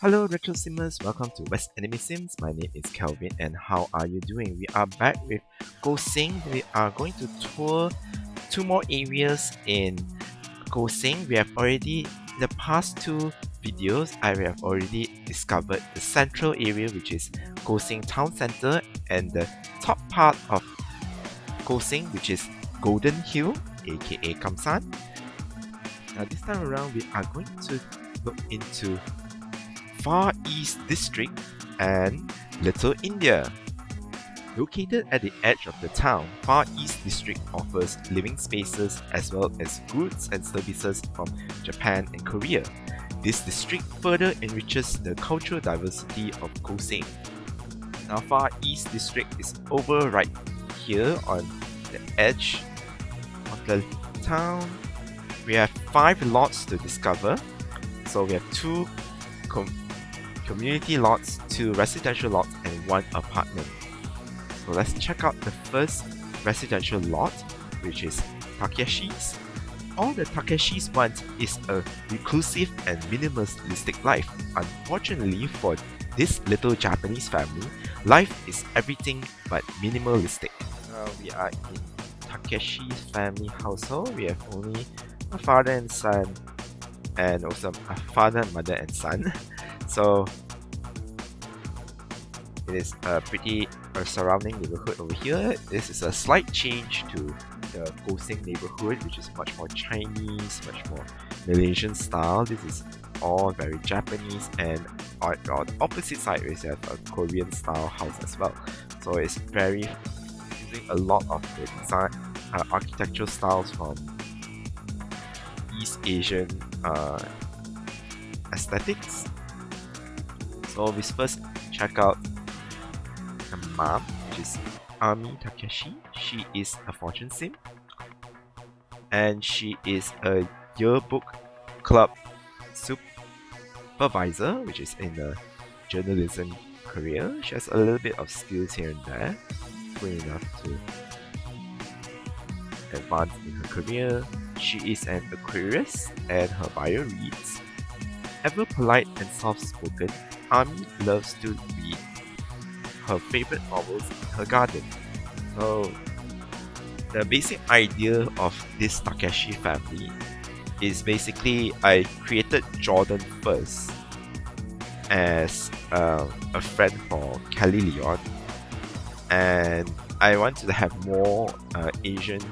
Hello Retro Simmers, welcome to West Anime Sims. My name is Kelvin and how are you doing? We are back with Koh Tsing. We are going to tour two more areas in Koh Tsing. We have already, the past two videos, I have already discovered the central area, which is Koh Tsing Town Center, and the top part of Koh Tsing, which is Golden Hill, aka Kamsan. Now this time around, we are going to look into Far East District and Little India. Located at the edge of the town, Far East District offers living spaces as well as goods and services from Japan and Korea. This district further enriches the cultural diversity of Koh Tsing. Now, Far East District is over right here on the edge of the town. We have 5 lots to discover. So we have 2 community lots, 2 residential lots, and 1 apartment. So let's check out the first residential lot, which is Takeshi's. All the Takeshis want is a reclusive and minimalistic life. Unfortunately for this little Japanese family, life is everything but minimalistic. We are in Takeshi's family household. We have only a father and son, and also a father, mother, and son. So it is a pretty surrounding neighborhood over here. This is a slight change to the Koh Tsing neighborhood, which is much more Chinese, much more Malaysian style. This is all very Japanese, and on the opposite side we have a Korean style house as well. So it's very using a lot of the design architectural styles from East Asian aesthetics. So we first check out the mom, which is Ami Takeshi. She is a fortune sim, and she is a yearbook club supervisor, which is in the journalism career. She has a little bit of skills here and there, good enough to advance in her career. She is an Aquarius, and her bio reads, ever polite and soft-spoken, Ami loves to read her favorite novels in her garden. So, the basic idea of this Takeshi family is basically I created Jordan first as a friend for Kelly Leon, and I wanted to have more Asian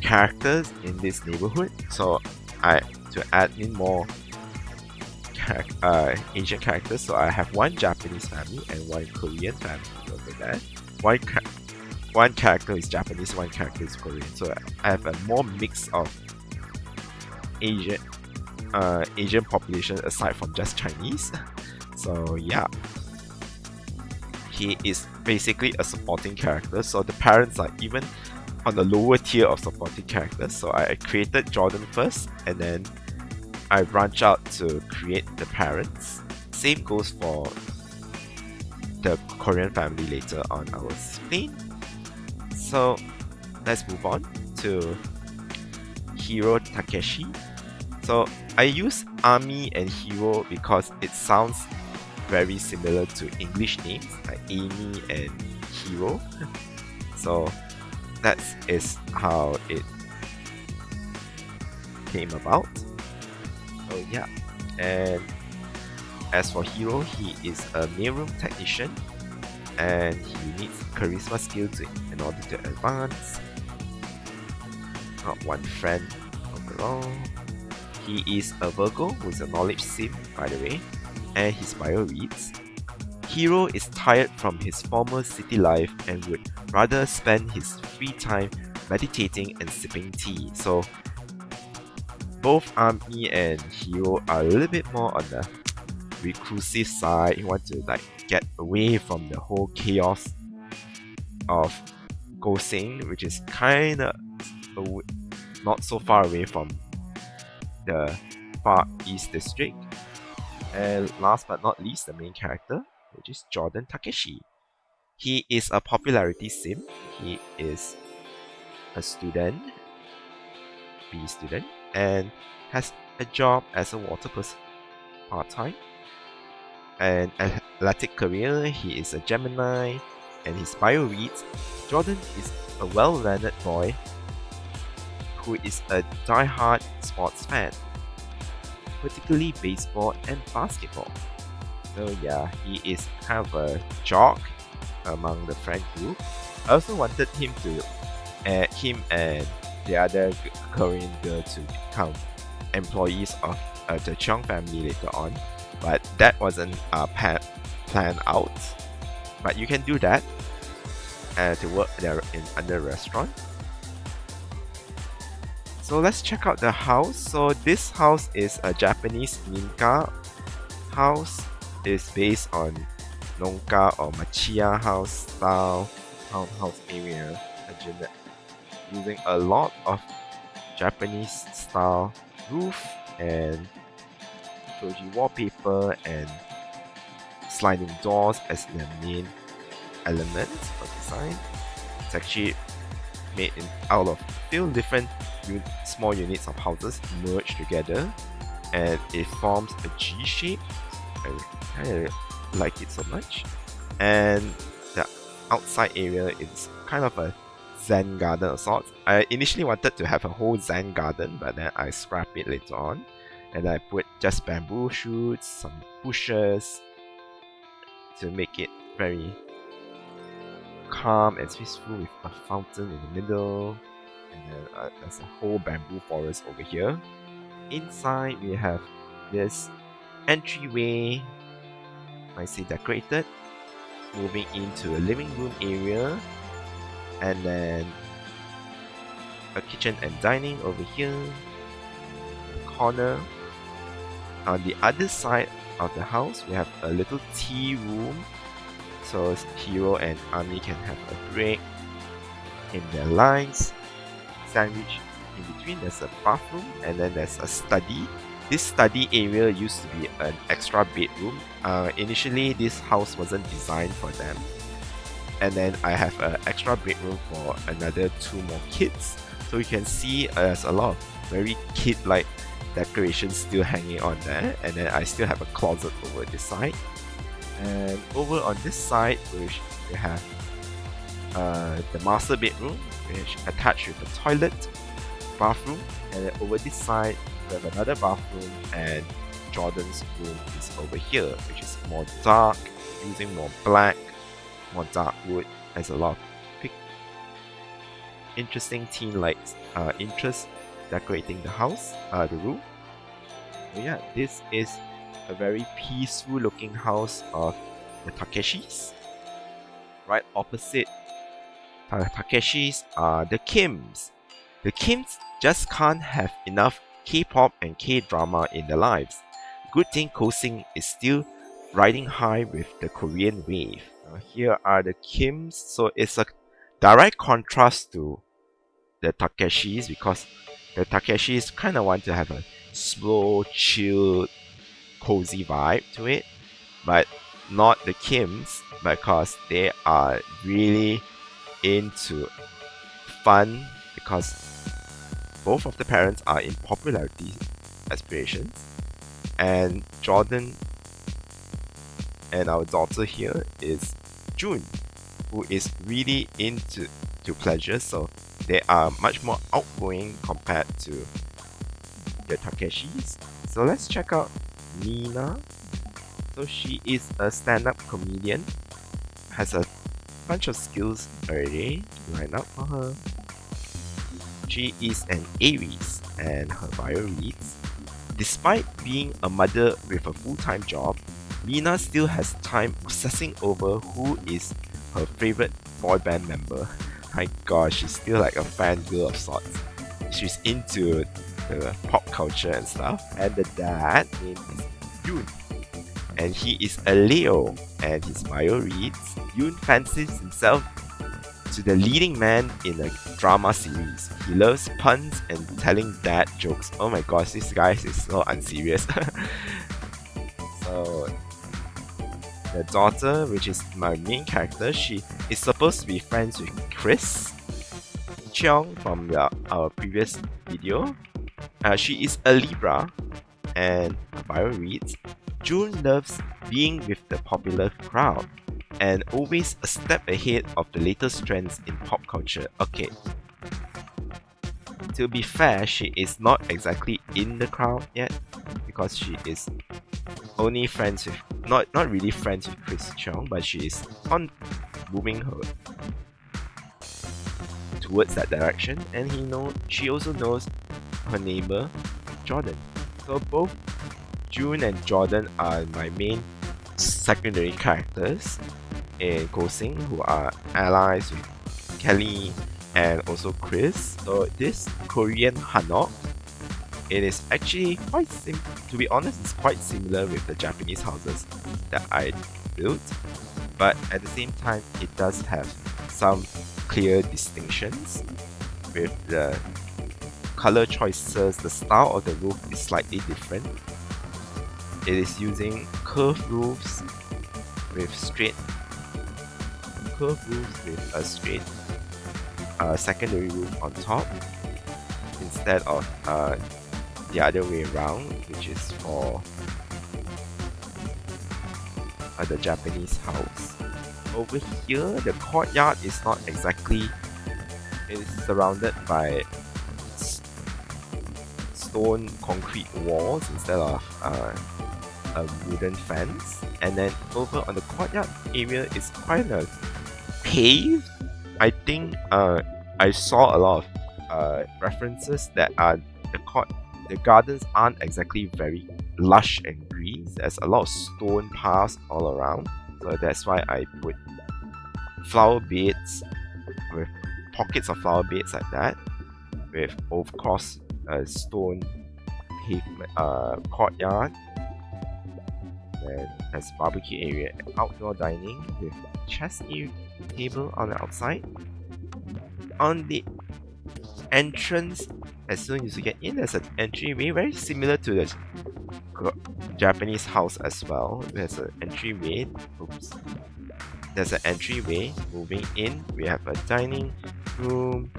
characters in this neighborhood, so to add in more Asian characters. So I have 1 Japanese family and 1 Korean family over there. One character is Japanese, 1 character is Korean. So I have a more mix of Asian population aside from just Chinese. So yeah, he is basically a supporting character. So the parents are even on the lower tier of supporting characters. So I created Jordan first, and then I branch out to create the parents. Same goes for the Korean family later on, I will explain. So let's move on to Hiro Takeshi. So I use Ami and Hiro because it sounds very similar to English names like Amy and Hiro. So that is how it came about. So yeah, and as for Hiro, he is a mailroom technician, and he needs charisma skills in order to advance. Got 1 friend overall. He is a Virgo who is a knowledge sim, by the way, and his bio reads, Hiro is tired from his former city life and would rather spend his free time meditating and sipping tea. So both Ami and Hiro are a little bit more on the reclusive side. He wants to get away from the whole chaos of Koh Tsing, which is kinda not so far away from the Far East District. And last but not least, the main character, which is Jordan Takeshi. He is a popularity sim. He is a student, B student, and has a job as a water person part-time. An athletic career, he is a Gemini, and his bio reads, Jordan is a well-learned boy who is a die-hard sports fan, particularly baseball and basketball. So yeah, he is kind of a jock among the friend group. I also wanted him and the other Korean girl to become employees of the Chung family later on, but that wasn't planned out. But you can do that to work there in under restaurant. So let's check out the house. So this house is a Japanese Minka house. It's based on Nongka or Machiya house style townhouse area, using a lot of Japanese style roof and shoji wallpaper and sliding doors as their main elements of design. It's actually made out of few different small units of houses merged together, and it forms a G shape. I kind of like it so much. And the outside area is kind of a Zen garden of sorts. I initially wanted to have a whole Zen garden, but then I scrapped it later on, and I put just bamboo shoots, some bushes to make it very calm and peaceful, with a fountain in the middle, and then there's a whole bamboo forest over here. Inside we have this entryway, nicely decorated, moving into a living room area, and then a kitchen and dining over here, corner. On the other side of the house we have a little tea room, so Hero and Ami can have a break in their lives. Sandwich in between, there's a bathroom, and then there's a study. This study area used to be an extra bedroom. Initially this house wasn't designed for them, and then I have an extra bedroom for another 2 more kids. So you can see there's a lot of very kid-like decorations still hanging on there, and then I still have a closet over this side. And over on this side, which we have the master bedroom, which attached with a toilet, bathroom, and then over this side we have another bathroom, and Jordan's room is over here, which is more dark, using more black, more dark wood. Has a lot of interesting teen-like interests decorating the house, the room. So yeah, this is a very peaceful looking house of the Takeshis. Right opposite Takeshis are the Kims. The Kims just can't have enough K-pop and K-drama in their lives. Good thing Koh Tsing is still riding high with the Korean wave. Here are the Kims. So it's a direct contrast to the Takeshis, because the Takeshis kind of want to have a slow, chilled, cozy vibe to it, but not the Kims, because they are really into fun, because both of the parents are in popularity aspirations, and Jordan and our daughter here is June, who is really into pleasure, so they are much more outgoing compared to the Takeshis. So let's check out Nina. So she is a stand-up comedian, has a bunch of skills already lined up for her. She is an Aries, and her bio reads, despite being a mother with a full-time job, Nina still has time obsessing over who is her favorite boy band member. My gosh, she's still like a fangirl of sorts. She's into the pop culture and stuff. And the dad name is Yoon, and he is a Leo, and his bio reads, Yoon fancies himself to the leading man in a drama series. He loves puns and telling dad jokes. Oh my gosh, this guy is so unserious. So the daughter, which is my main character, she is supposed to be friends with Chris Cheong from our previous video. She is a Libra, And a bio reads, June loves being with the popular crowd and always a step ahead of the latest trends in pop culture. Okay, to be fair, she is not exactly in the crowd yet because she is only friends with, not really friends with Chris Cheong, but she is on moving her towards that direction, and she also knows her neighbor Jordan. So both June and Jordan are my main secondary characters in Koh Tsing, who are allies with Kelly and also Chris. So this Korean Hanok, it is actually to be honest, it's quite similar with the Japanese houses that I built, but at the same time, it does have some clear distinctions with the color choices. The style of the roof is slightly different. It is using curved roofs with a straight secondary roof on top instead of the other way around, which is for the Japanese house. Over here, the courtyard is not exactly. It is surrounded by stone concrete walls instead of a wooden fence. And then over on the courtyard area is quite a paved. I think I saw a lot of references that are the gardens aren't exactly very lush and green. There's a lot of stone paths all around, so that's why I put flower beds with pockets of flower beds like that, with of course a stone pavement courtyard. Then there's barbecue area and outdoor dining with chess table on the outside. On the entrance, as soon as you get in, there's an entryway very similar to the Japanese house as well. There's an entryway. Oops. There's an entryway. Moving in, we have a dining room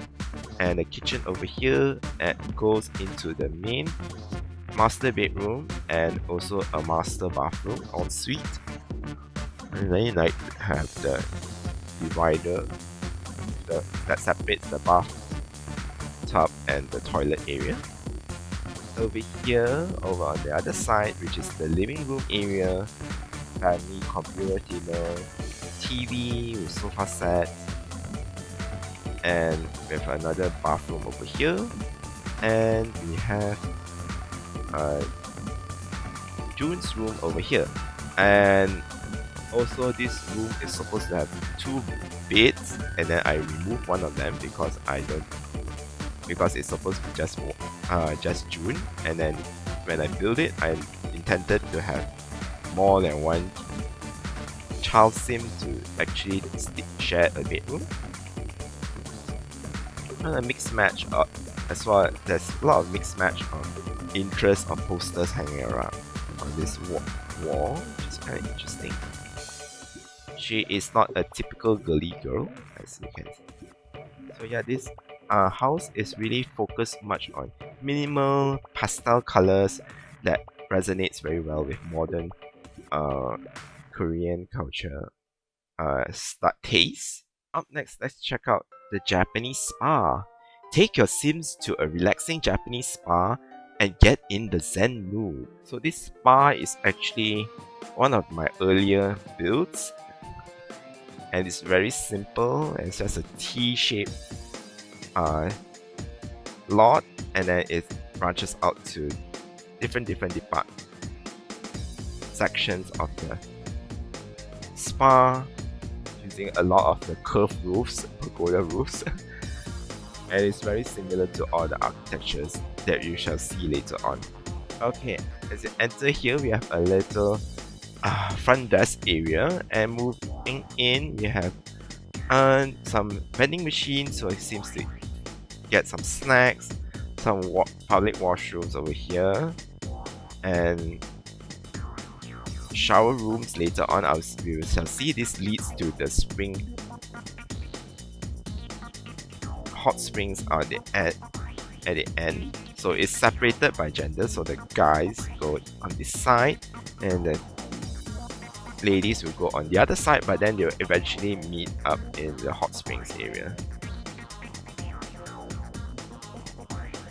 and a kitchen over here that goes into the main master bedroom and also a master bathroom ensuite. And then you have the divider that separates the bathtub and the toilet area. Over here, over on the other side, which is the living room area, family computer table, TV with sofa set, and with another bathroom over here. And we have June's room over here. And also this room is supposed to have 2 beds, and then I removed one of them because it's supposed to be just June, and then when I built it, I intended to have more than one child sim to actually share a bedroom. And a mixed match as well. There's a lot of mixed match of interest of posters hanging around on this wall, which is kind of interesting. She is not a typical girly girl, as you can see. So yeah, this house is really focused much on minimal pastel colors that resonates very well with modern Korean culture taste. Up next, let's check out the Japanese spa. Take your Sims to a relaxing Japanese spa and get in the Zen mood. So this spa is actually one of my earlier builds, and it's very simple. It's just a T-shaped lot, and then it branches out to different sections of the spa, using a lot of the curved roofs, pagoda roofs. And it's very similar to all the architectures that you shall see later on. Okay, as you enter here, we have a little front desk area, and moving in, we have some vending machines, so it seems to get some snacks, some public washrooms over here, and shower rooms later on. We shall see this leads to the hot springs at the end. So it's separated by gender, so the guys go on this side and the ladies will go on the other side, but then they'll eventually meet up in the hot springs area.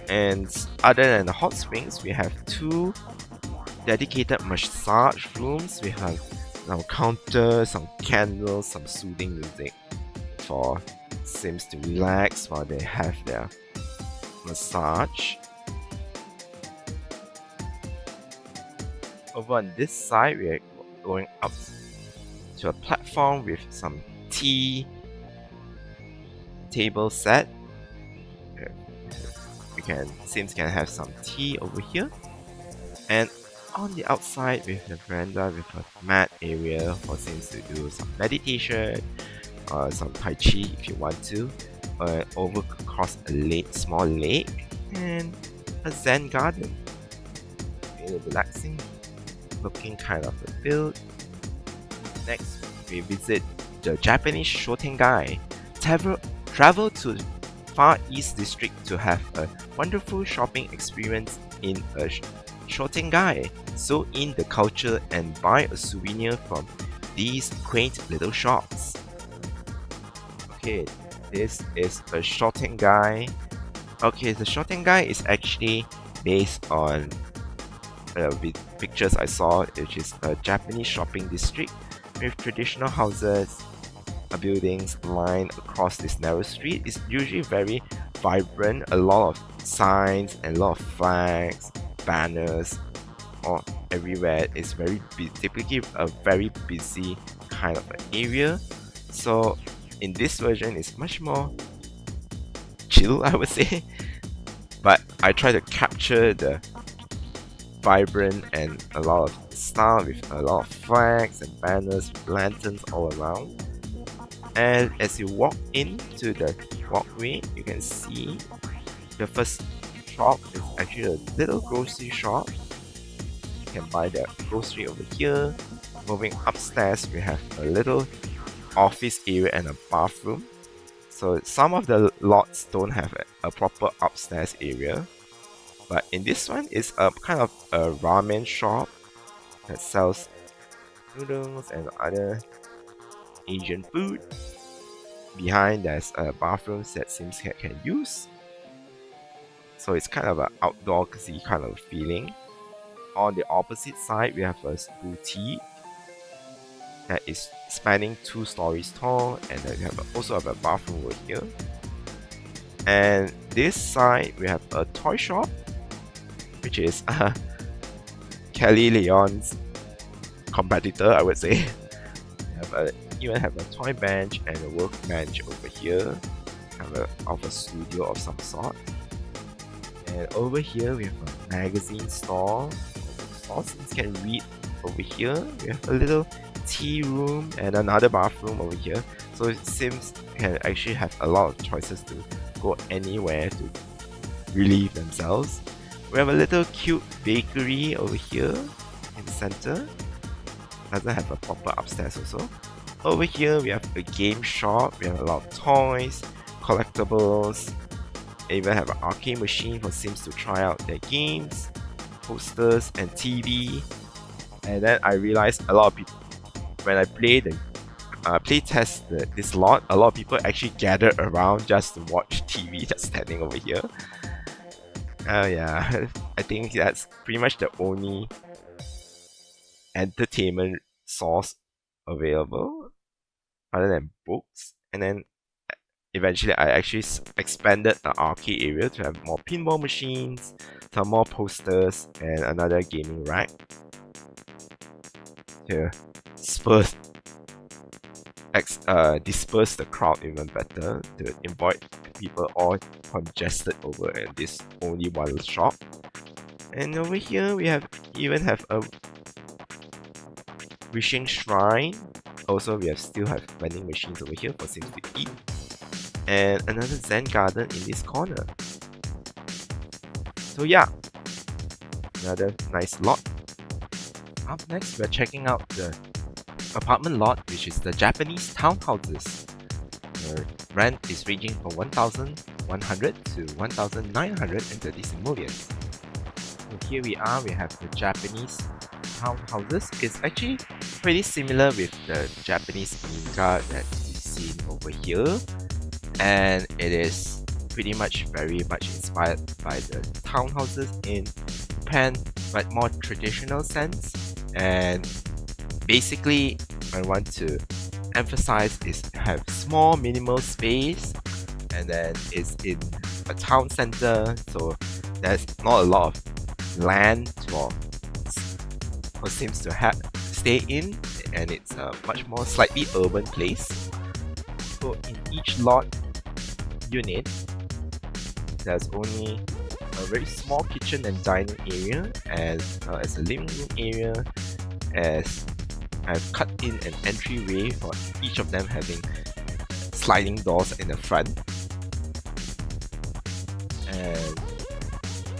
And other than the hot springs, we have 2 dedicated massage rooms. We have some counters, some candles, some soothing music for Sims to relax while they have their massage. Over on this side, we are going up to a platform with some tea table set. Sims can have some tea over here. And on the outside, we have the veranda with a mat area for Sims to do some meditation, some tai chi if you want to, over across a small lake, and a zen garden. Really relaxing looking kind of a build. Next, we visit the Japanese Shotengai. Travel to Far East District to have a wonderful shopping experience in a Shotengai. Soak in the culture and buy a souvenir from these quaint little shops. Okay, this is a Shotengai. Okay, the Shotengai is actually based on pictures I saw, which is a Japanese shopping district with traditional houses, buildings lined across this narrow street. It's usually very vibrant, a lot of signs and a lot of flags, banners, all everywhere. It's typically a very busy kind of an area. So in this version, it's much more chill, I would say. But I try to capture the vibrant and a lot of style with a lot of flags and banners, lanterns all around. And as you walk into the walkway, you can see the first shop is actually a little grocery shop. You can buy the grocery over here. Moving upstairs, we have a little office area and a bathroom. So some of the lots don't have a proper upstairs area. But in this one, it's a kind of a ramen shop that sells noodles and other Asian food. Behind, there's a bathroom that Sims can use. So it's kind of an outdoorsy kind of feeling. On the opposite side, we have a boutique that is spanning 2 stories tall, and then we also have a bathroom over here. And this side, we have a toy shop, which is Kelly Leon's competitor, I would say. Even have a toy bench and a workbench over here. Of a studio of some sort. And over here we have a magazine store. Sims can read over here. We have a little tea room and another bathroom over here. So Sims can actually have a lot of choices to go anywhere to relieve themselves. We have a little cute bakery over here in the center. Doesn't have a proper upstairs also. Over here we have a game shop. We have a lot of toys, collectibles. They even have an arcade machine for Sims to try out their games, posters and TV. And then I realized a lot of people, when I play test this lot, a lot of people actually gather around just to watch TV that's standing over here. Yeah, I think that's pretty much the only entertainment source available other than books. And then eventually I actually expanded the arcade area to have more pinball machines, some more posters, and another gaming rack to disperse the crowd even better, to avoid people all congested over in this only one shop. And over here we even have a wishing shrine. Also we still have vending machines over here for Sims to eat. And another zen garden in this corner. So yeah, another nice lot. Up next, we're checking out the apartment lot, which is the Japanese townhouses. The rent is ranging from 1,100 100 to 1930 simoleons. So here we are, we have the Japanese townhouses. It's actually pretty similar with the Japanese Minka that we've seen over here, and it is pretty much very much inspired by the townhouses in Japan, but more traditional sense. And basically, I want to emphasize is have small minimal space, and then it's in a town center, so there's not a lot of land or seems to have stay in, and it's a much more slightly urban place. So in each lot unit, there's only a very small kitchen and dining area, as a living room area, as I've cut in an entryway for each of them having sliding doors in the front. And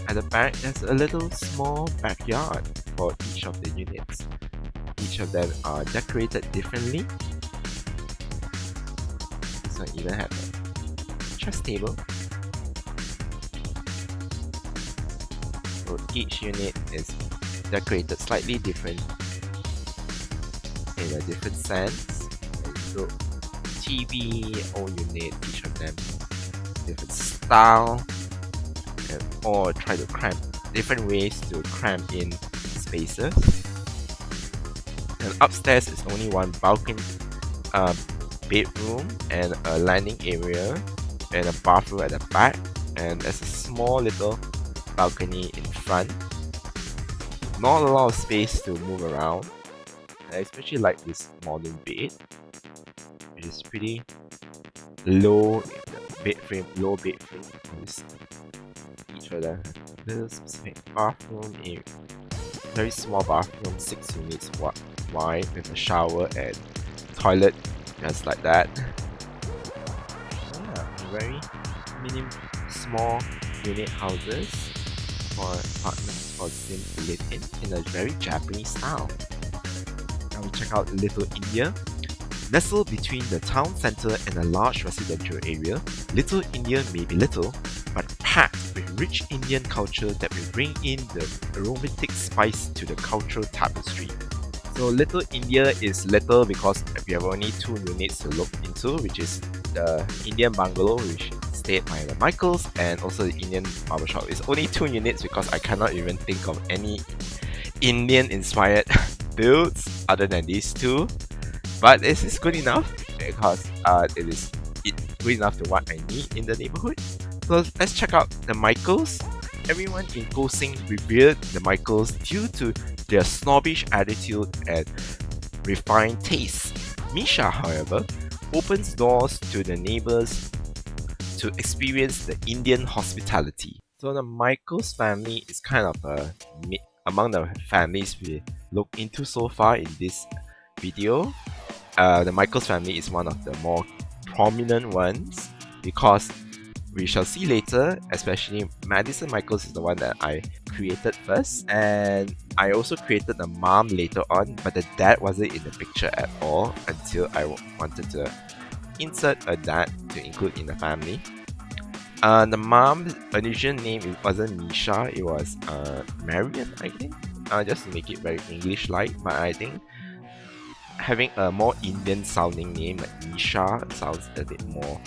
at the back, there's a little small backyard for each of the units. Each of them are decorated differently. This one even have a chess table. So each unit is decorated slightly different in a different sense. So TV, all unit, each of them different style, and or try to cram different ways to cram in spaces. And upstairs is only one balcony, bedroom, and a landing area, and a bathroom at the back, and there's a small little balcony in front. Not a lot of space to move around. I especially like this modern bed, which is pretty low bed frame. Each of them little specific bathroom area. Very small bathroom, 6 units wide with a shower and toilet, just like that. Yeah, very small unit houses for apartments for Sims to live in a very Japanese style. Now we check out Little India. Nestled between the town centre and a large residential area, Little India may be little, but packed with rich Indian culture that will bring in the aromatic spice to the cultural tapestry. So Little India is little because we have only 2 units to look into, which is the Indian Bungalow, which stayed by the Michaels, and also the Indian Barbershop. It's only 2 units because I cannot even think of any Indian inspired builds other than these 2. But this is good enough because it is good enough to what I need in the neighborhood. So let's check out the Michaels. Everyone in Koh Tsing revered the Michaels due to their snobbish attitude and refined taste. Misha, however, opens doors to the neighbors to experience the Indian hospitality. So the Michaels family is kind of among the families we look into so far in this video. The Michaels family is one of the more prominent ones because we shall see later, especially Madison Michaels is the one that I created first, and I also created the mom later on, but the dad wasn't in the picture at all until I wanted to insert a dad to include in the family. The mom's original name, it wasn't Misha, it was Marian, I think, just to make it very English-like, but I think having a more Indian sounding name like Misha sounds a bit more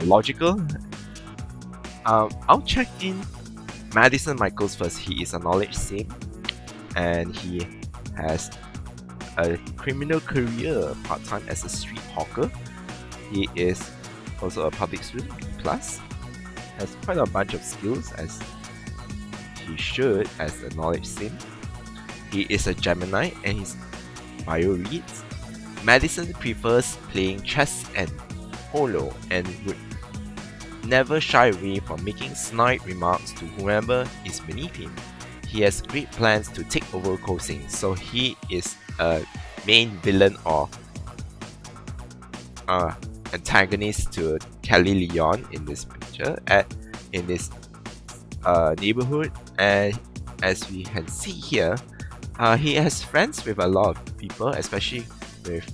logical. I'll check in Madison Michaels first. He is a knowledge sim and he has a criminal career part-time as a street hawker. He is also a public student plus, has quite a bunch of skills as he should as a knowledge sim. He is a Gemini and his bio reads, Madison prefers playing chess and polo and would never shy away from making snide remarks to whoever is beneath him. He has great plans to take over Koh Tsing, so he is a main villain or antagonist to Kelly Leon in this picture, in this neighborhood. And as we can see here, he has friends with a lot of people, especially with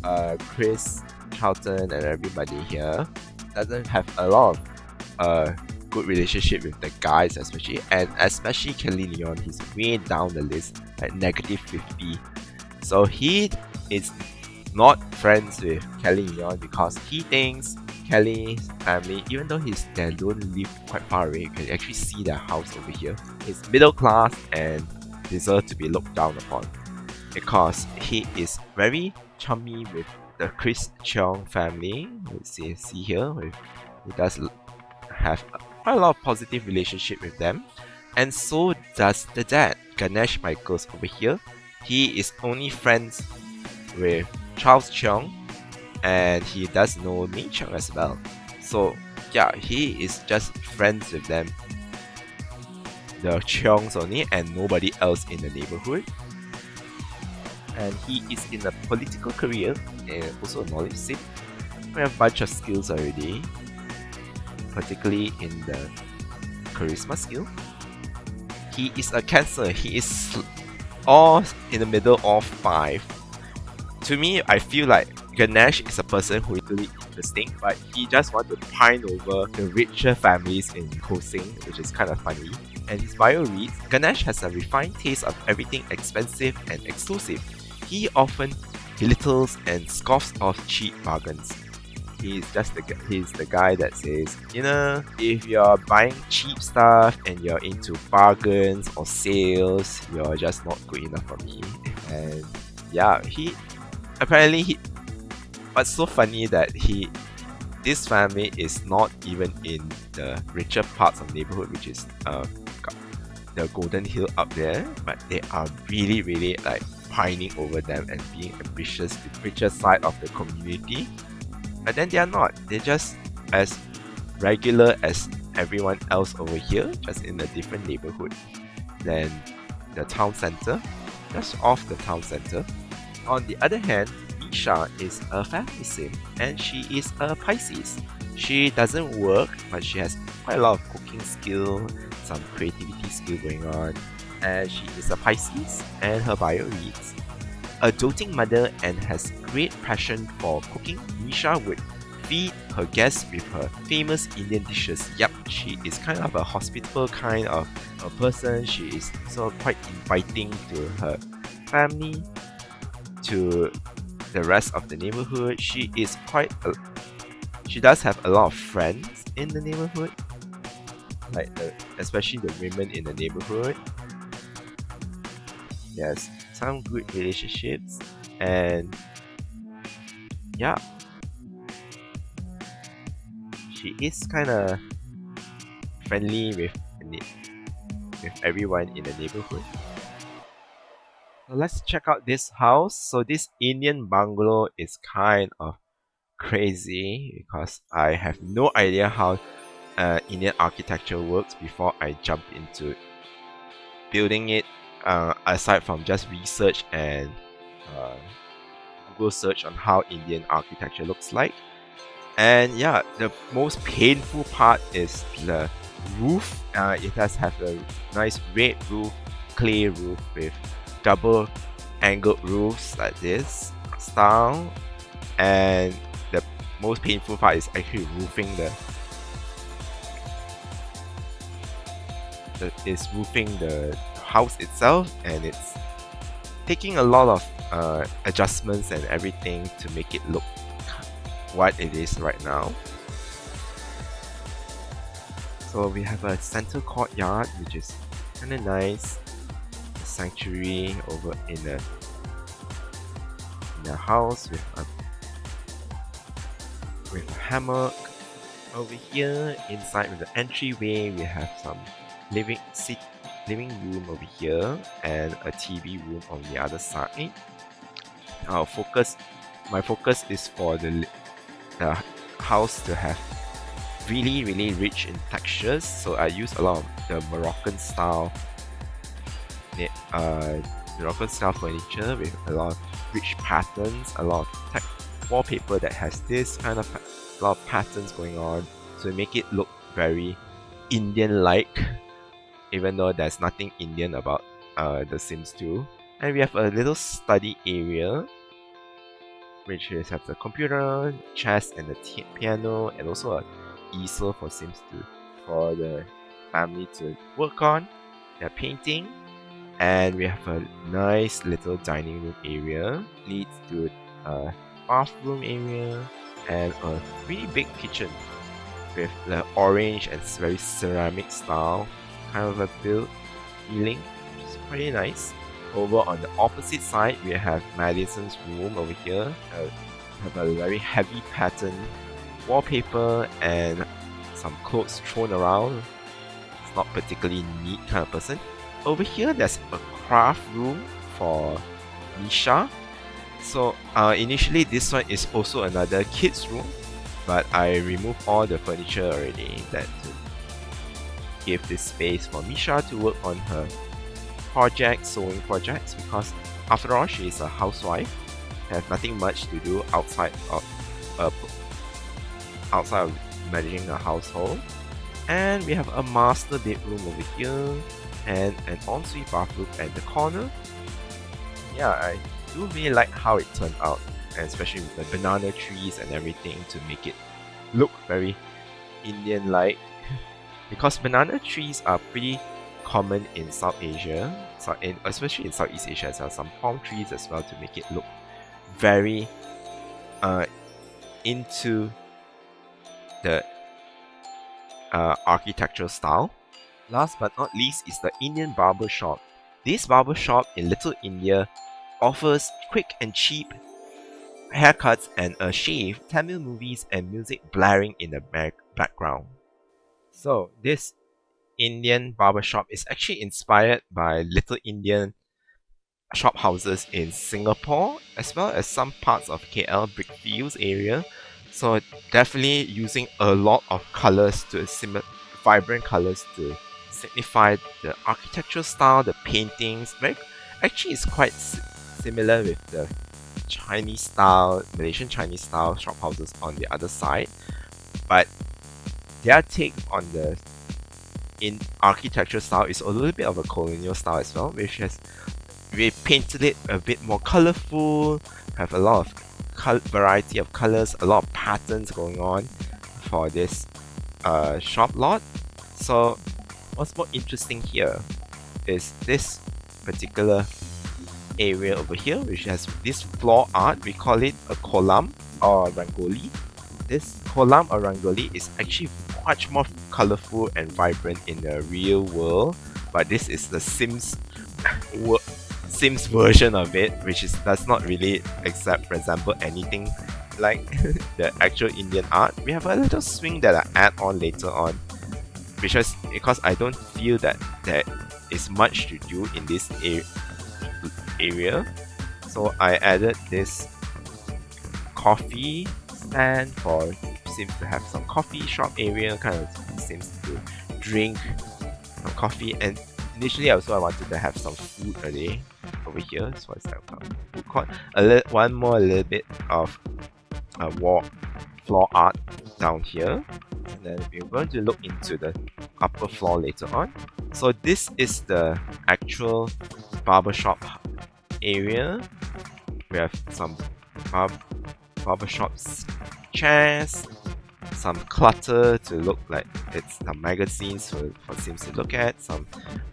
Chris, Charlton, and everybody here. Doesn't have a lot of good relationship with the guys especially, and especially Kelly Leon, he's way down the list at negative 50. So he is not friends with Kelly Leon because he thinks Kelly's family, even though they don't live quite far away, you can actually see their house over here, is middle class and deserve to be looked down upon because he is very chummy with the Chris Cheong family. Let's see here, he does have quite a lot of positive relationship with them, and so does the dad, Ganesh Michaels over here. He is only friends with Charles Cheong, and he does know Ming Cheong as well. So yeah, he is just friends with them, the Cheongs only, and nobody else in the neighborhood. And he is in a political career and also a knowledge seat. We have a bunch of skills already, particularly in the charisma skill. He is a Cancer. He is all in the middle of 5. To me, I feel like Ganesh is a person who is really interesting, but he just wants to pine over the richer families in Koh Tsing, which is kind of funny. And his bio reads, Ganesh has a refined taste of everything expensive and exclusive. He often belittles and scoffs off cheap bargains. He's the guy that says, you know, if you're buying cheap stuff and you're into bargains or sales, you're just not good enough for me. And yeah, what's so funny that this family is not even in the richer parts of the neighborhood, which is the Golden Hill up there, but they are really like pining over them and being ambitious with the richer side of the community. But then they are not. They're just as regular as everyone else over here, just in a different neighborhood than the town center, just off the town center. On the other hand, Misha is a family sim, and she is a Pisces. She doesn't work, but she has quite a lot of cooking skill, some creativity skill going on, and she is a Pisces, and her bio reads, a doting mother and has great passion for cooking. Misha would feed her guests with her famous Indian dishes. Yep, she is kind of a hospitable kind of a person. She is so quite inviting to her family, to the rest of the neighborhood. She does have a lot of friends in the neighborhood, like especially the women in the neighborhood. Yes, some good relationships, and yeah, she is kind of friendly with everyone in the neighborhood. So let's check out this house. So this Indian bungalow is kind of crazy because I have no idea how Indian architecture works before I jump into building it, aside from just research and Google search on how Indian architecture looks like. And yeah, the most painful part is the roof. It does have a nice red roof, clay roof with double angled roofs like this style, and the most painful part is actually roofing the house itself, and it's taking a lot of adjustments and everything to make it look what it is right now. So we have a center courtyard, which is kind of nice. A sanctuary over in a house with a hammock. Over here, inside with the entryway, we have some living room over here and a TV room on the other side. My focus is for the house to have really rich in textures, so I use a lot of the Moroccan style furniture with a lot of rich patterns, a lot of wallpaper that has this kind of a lot of patterns going on, so make it look very Indian-like, even though there's nothing Indian about The Sims 2. And we have a little study area, which has the computer, chess, and the piano, and also a easel for Sims to for the family to work on. They're painting, and we have a nice little dining room area, leads to a bathroom area, and a really big kitchen with the orange and very ceramic style kind of a build feeling, which is pretty nice. Over on the opposite side, we have Madison's room over here. Have a very heavy pattern wallpaper and some clothes thrown around. It's not particularly neat kind of person. Over here, there's a craft room for Nisha. So initially, this one is also another kids room, but I removed all the furniture already that to give this space for Misha to work on her sewing projects, because after all, she is a housewife, has nothing much to do outside of managing a household. And we have a master bedroom over here and an ensuite bathroom at the corner. Yeah, I do really like how it turned out, and especially with the banana trees and everything to make it look very Indian-like. Because banana trees are pretty common in South Asia, especially in Southeast Asia as well. Some palm trees as well to make it look very into the architectural style. Last but not least is the Indian Barbershop. This barbershop in Little India offers quick and cheap haircuts and a shave, Tamil movies and music blaring in the background. So this Indian barbershop is actually inspired by Little Indian shop houses in Singapore, as well as some parts of KL Brickfields area. So definitely using a lot of colors to vibrant colors to signify the architectural style, the paintings. Actually, it's quite similar with the Chinese style, Malaysian Chinese style shop houses on the other side, but their take on the architectural style is a little bit of a colonial style as well, which has we painted it a bit more colorful, have a lot of variety of colors, a lot of patterns going on for this shop lot. So what's more interesting here is this particular area over here, which has this floor art. We call it a kolam or rangoli. This kolam or rangoli is actually much more colorful and vibrant in the real world, but this is the Sims version of it, which does not really resemble anything like the actual Indian art. We have a little swing that I add on later on, because I don't feel that there is much to do in this area. So I added this coffee stand seems to have some coffee shop area, kind of seems to drink some coffee. And initially I wanted to have some food already over here, so it's like food court. A little bit of floor art down here, and then we're going to look into the upper floor later on. So this is the actual barbershop area. We have some barbershop chairs, some clutter to look like it's some magazines for Sims to look at, some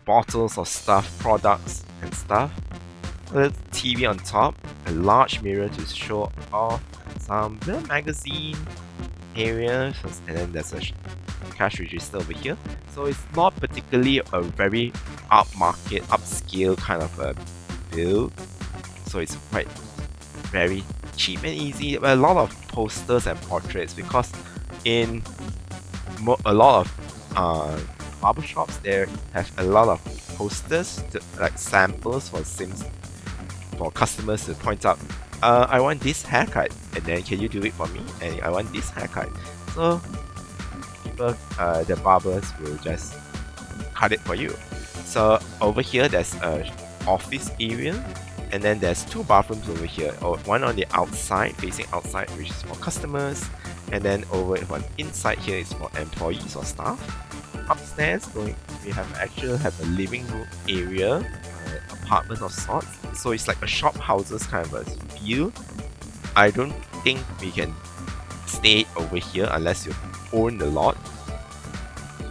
bottles of stuff, products and stuff, a little TV on top, a large mirror to show off some little magazine areas, and then there's a cash register over here. So it's not particularly a very upscale kind of a build, so it's quite very cheap and easy. A lot of posters and portraits, because in a lot of barbershops there have a lot of posters like samples for Sims, for customers to point out, I want this haircut, and then can you do it for me, and I want this haircut. So people, the barbers will just cut it for you. So over here there's a office area, and then there's two bathrooms over here, one on the outside, facing outside, which is for customers, and then over one inside here is for employees or staff. Upstairs we have a living room area, apartment of sorts, so it's like a shop houses kind of a feel. I don't think we can stay over here unless you own the lot.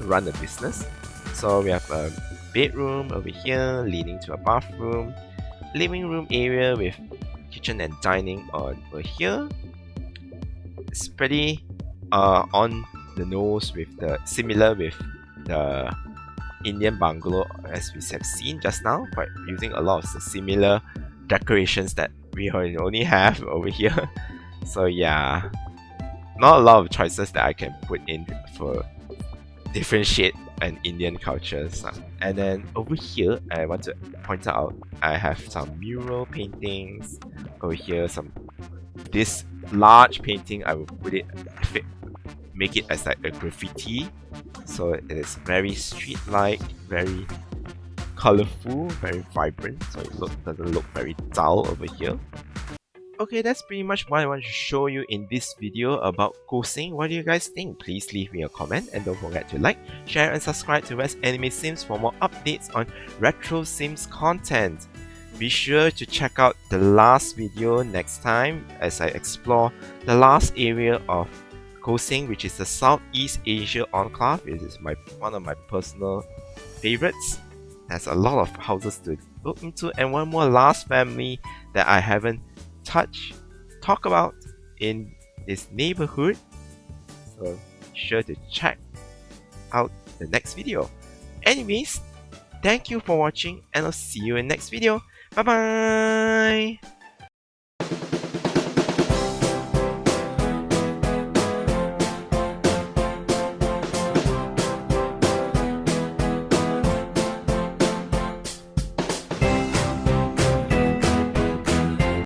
to run a business. So we have a bedroom over here leading to a bathroom, living room area with kitchen and dining over here. It's pretty on the nose with the similar with the Indian bungalow as we have seen just now, but using a lot of the similar decorations that we only have over here. So yeah, not a lot of choices that I can put in for differentiate an Indian cultures. And then over here, I want to point out I have some mural paintings over here. This large painting, I will put it, make it as like a graffiti. So it is very street-like, very colorful, very vibrant. So it doesn't look very dull over here. Okay, that's pretty much what I want to show you in this video about Koh Tsing. What do you guys think? Please leave me a comment and don't forget to like, share and subscribe to West Anime Sims for more updates on retro Sims content. Be sure to check out the last video next time as I explore the last area of Koh Tsing, which is the Southeast Asia Enclave. It is one of my personal favorites. There's a lot of houses to look into, and one more last family that I haven't talk about in this neighborhood. So be sure to check out the next video. Anyways, thank you for watching and I'll see you in next video. Bye bye.